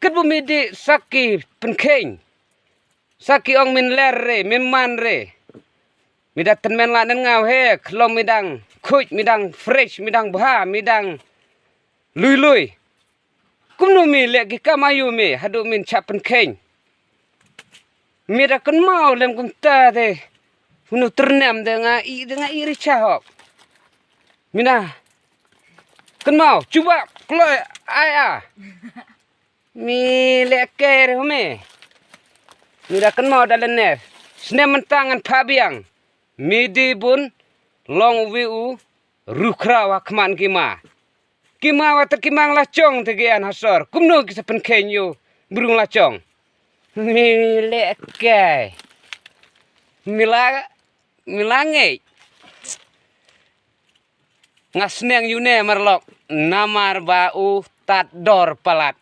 bumi di saki penkeng. Saki ong min ler re, min man re. Mida tenmen lanen ngau he, klom midang kuj, midang fresh, midang bah, midang lui. Kumno mi lek gi kamayu mi, hadu min chap penkeng. Mida kan mau lem kumta de. Hunu ternem dengan i richahok. Mina kan mau coba keluar ayah. Mi leker hume. Mida kan mau dalam ner. Sne mentangan pabiang. Midi bun long wiu rukra wa kman kima. Kima wa terkimang lacong tegian hasor. Kumno kisa penkenyo burung lacong. Mi leker. Milange. Ngasneng yune merlok. Namar bau tat dor palat.